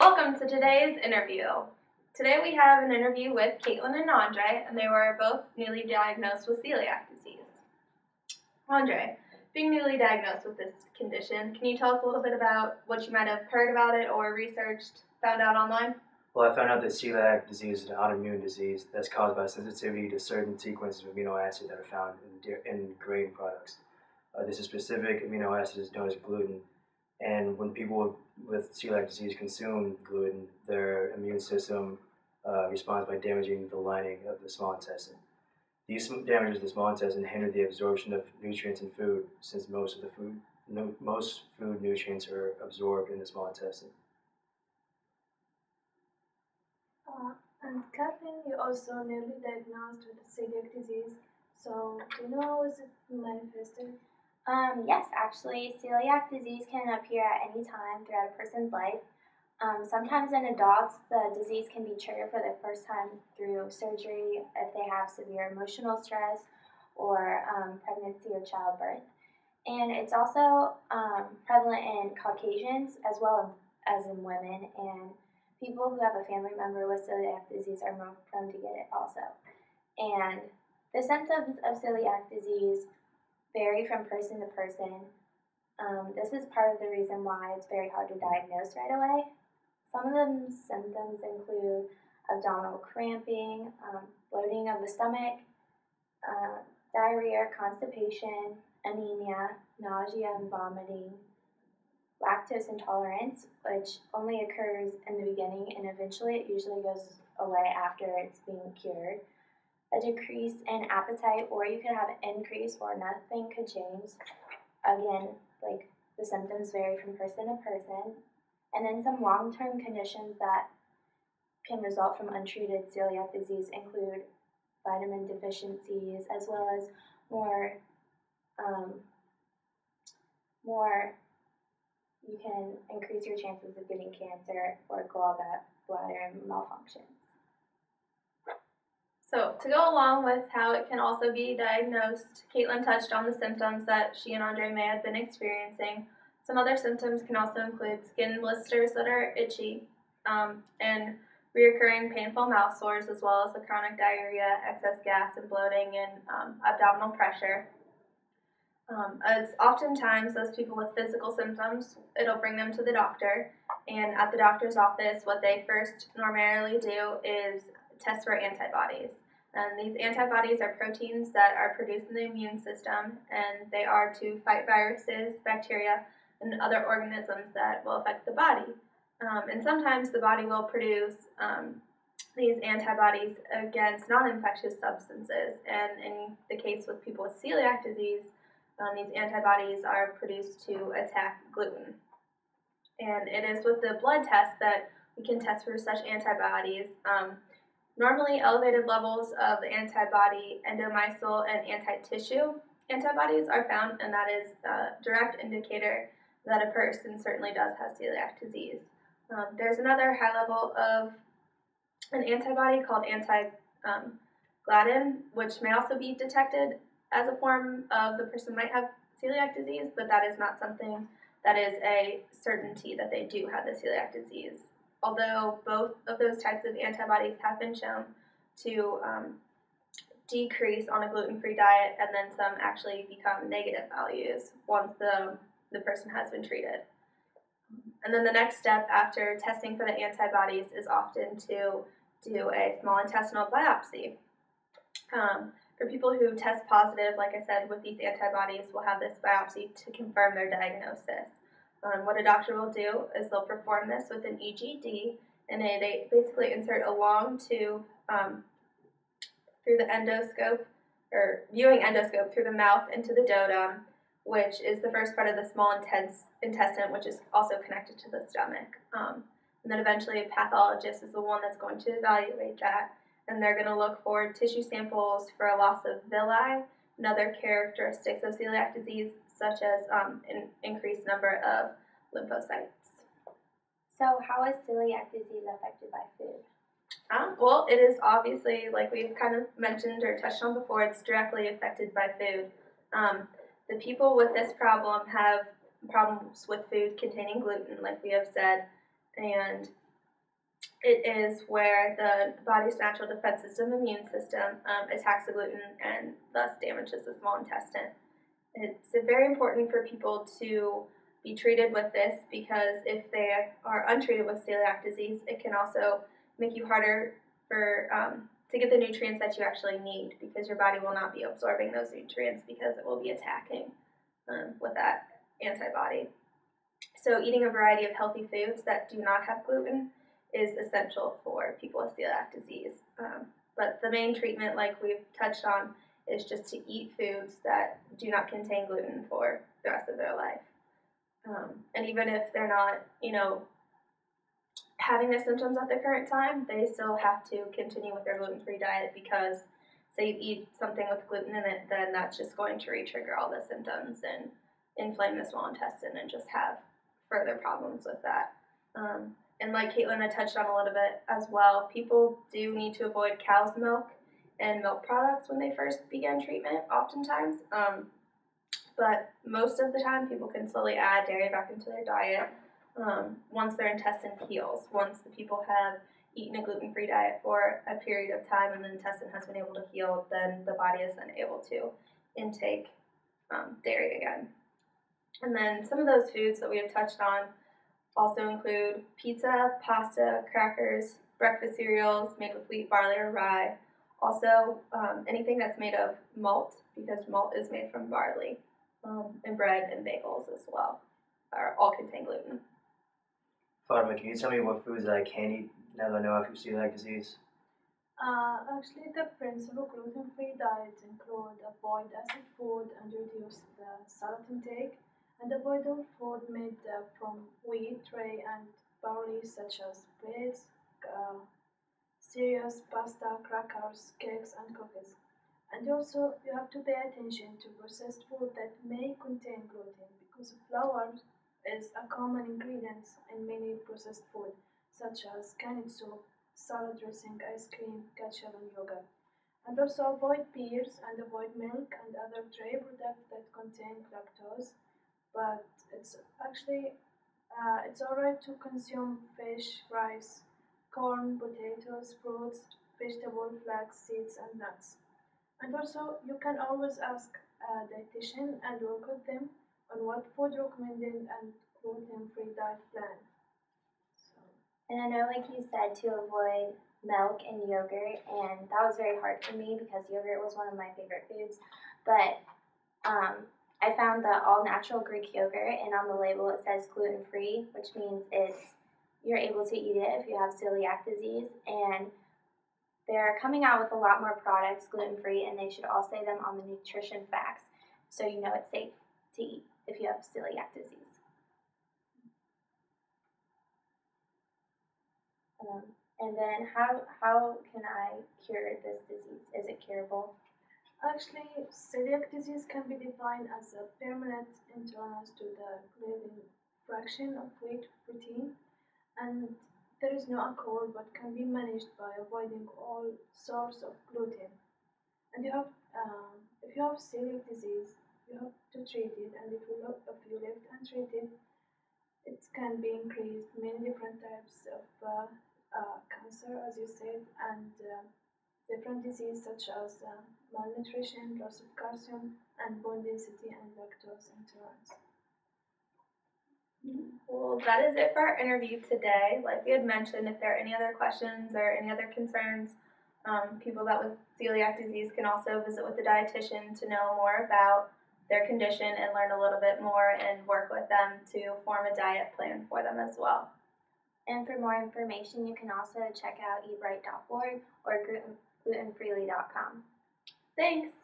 Welcome to today's interview. Today we have an interview with Caitlin and Andre, and they were both newly diagnosed with celiac disease. Andre, being newly diagnosed with this condition, can you tell us a little bit about what you might have heard about it or researched, found out online? Well, I found out that celiac disease is an autoimmune disease that's caused by sensitivity to certain sequences of amino acids that are found in grain products. This specific amino acid is known as gluten, and when people with celiac disease consume gluten, their immune system responds by damaging the lining of the small intestine. These damages the small intestine hinder the absorption of nutrients in food, since most food nutrients are absorbed in the small intestine. And Catherine, you also newly diagnosed with celiac disease. So, do you know how is it manifested? Yes, actually, celiac disease can appear at any time throughout a person's life. Sometimes in adults, the disease can be triggered for the first time through surgery if they have severe emotional stress or pregnancy or childbirth. And it's also prevalent in Caucasians as well as in women, and people who have a family member with celiac disease are more prone to get it also. And the symptoms of celiac disease vary from person to person. This is part of the reason why it's very hard to diagnose right away. Some of the symptoms include abdominal cramping, bloating of the stomach, diarrhea, constipation, anemia, nausea and vomiting, lactose intolerance, which only occurs in the beginning and eventually it usually goes away after it's being cured, a decrease in appetite, or you could have an increase or nothing could change. Again, like the symptoms vary from person to person. And then some long-term conditions that can result from untreated celiac disease include vitamin deficiencies, as well as more you can increase your chances of getting cancer or gallbladder malfunctions. So, to go along with how it can also be diagnosed, Caitlin touched on the symptoms that she and Andre may have been experiencing. Some other symptoms can also include skin blisters that are itchy, and reoccurring painful mouth sores, as well as the chronic diarrhea, excess gas and bloating, and abdominal pressure. It's oftentimes those people with physical symptoms, it'll bring them to the doctor, and at the doctor's office, what they first normally do is test for antibodies. And these antibodies are proteins that are produced in the immune system, and they are to fight viruses, bacteria, and other organisms that will affect the body. And sometimes the body will produce these antibodies against non-infectious substances, and in the case with people with celiac disease, these antibodies are produced to attack gluten. And it is with the blood test that we can test for such antibodies. Normally, elevated levels of antibody endomysil and anti-tissue antibodies are found, and that is a direct indicator that a person certainly does have celiac disease. There's another high level of an antibody called anti-gliadin, which may also be detected as a form of the person might have celiac disease, but that is not something that is a certainty that they do have the celiac disease. Although both of those types of antibodies have been shown to decrease on a gluten-free diet, and then some actually become negative values once the person has been treated. And then the next step after testing for the antibodies is often to do a small intestinal biopsy. For people who test positive, like I said, with these antibodies, we'll have this biopsy to confirm their diagnosis. What a doctor will do is they'll perform this with an EGD, and they basically insert a long tube through the endoscope, or viewing endoscope through the mouth into the duodenum, which is the first part of the small intestine, which is also connected to the stomach. And then eventually a pathologist is the one that's going to evaluate that, and they're going to look for tissue samples for a loss of villi and other characteristics of celiac disease, such as an increased number of lymphocytes. So how is celiac disease affected by food? Well, it is obviously, like we've kind of mentioned or touched on before, it's directly affected by food. The people with this problem have problems with food containing gluten, like we have said, and it is where the body's natural defense system, immune system, attacks the gluten and thus damages the small intestine. It's very important for people to be treated with this because if they are untreated with celiac disease, it can also make you harder for to get the nutrients that you actually need because your body will not be absorbing those nutrients because it will be attacking with that antibody. So eating a variety of healthy foods that do not have gluten is essential for people with celiac disease. But the main treatment, like we've touched on, is just to eat foods that do not contain gluten for the rest of their life. And even if they're not, having the symptoms at the current time, they still have to continue with their gluten-free diet because say you eat something with gluten in it, then that's just going to re-trigger all the symptoms and inflame the small intestine and just have further problems with that. And like Caitlin had touched on a little bit as well, people do need to avoid cow's milk and milk products when they first begin treatment, oftentimes. But most of the time, people can slowly add dairy back into their diet once their intestine heals. Once the people have eaten a gluten-free diet for a period of time and the intestine has been able to heal, then the body is then able to intake dairy again. And then some of those foods that we have touched on also include pizza, pasta, crackers, breakfast cereals made with wheat, barley, or rye. Also, anything that's made of malt, because malt is made from barley, and bread and bagels as well, all contain gluten. Fatima, can you tell me what foods I can eat now that I know I have celiac disease? Actually, the principal gluten-free diets include avoid acid food and reduce the salt intake, and avoid all food made from wheat, rye, and barley, such as breads, cereals, pasta, crackers, cakes, and cookies. And also, you have to pay attention to processed food that may contain gluten because flour is a common ingredient in many processed food, such as canned soup, salad dressing, ice cream, ketchup, and yogurt. And also avoid beers and avoid milk and other dairy products that contain lactose. But it's alright to consume fish, rice, corn, potatoes, fruits, vegetable, flax, seeds, and nuts. And also, you can always ask a dietitian and work with them on what food recommended and gluten-free diet plan. So, And I know, like you said, to avoid milk and yogurt, and that was very hard for me because yogurt was one of my favorite foods. But I found the all-natural Greek yogurt, and on the label it says gluten-free, which means you're able to eat it if you have celiac disease. And they're coming out with a lot more products gluten-free, and they should all say them on the nutrition facts, so you know it's safe to eat if you have celiac disease. And then how can I cure this disease? Is it curable? actually, celiac disease can be defined as a permanent intolerance to the gluten fraction of wheat protein, and there is no alcohol but can be managed by avoiding all sorts of gluten. And if you have celiac disease, you have to treat it, and if you left untreated, it can be increased many different types of cancer, as you said, and different diseases such as malnutrition, loss of calcium, and bone density, and lactose intolerance. Well, that is it for our interview today. Like we had mentioned, if there are any other questions or any other concerns, people that with celiac disease can also visit with a dietitian to know more about their condition and learn a little bit more and work with them to form a diet plan for them as well. And for more information, you can also check out eatbright.org or glutenfreely.com. Thanks!